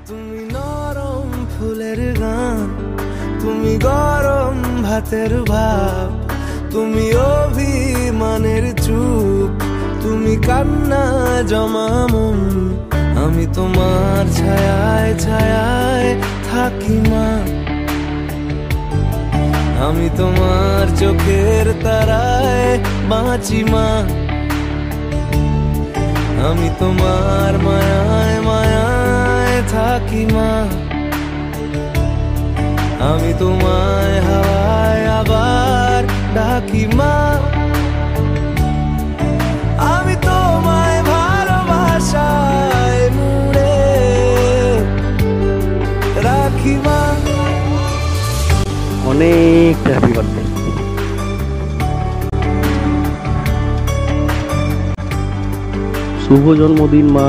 তুমি নরম ফুলের গান, তুমি গরম ভাতের ভাব, তুমি অভিমানের চুপ, তুমি কান্না জমা মন। আমি তোমার ছায়ায় ছায়ায় থাকি মা, আমি তোমার চোখের তারায় বাঁচি মা, আমি তোমার মায়ায় মায়ায় থাকি মা, আমি তোমায় হাওয়ায় আবার ডাকি মা, আমি তোমায় ভালোবাসায় মুড়ে রাখি মা। অনেক হ্যাপি বার্থডে। শুভ জন্মদিন মা।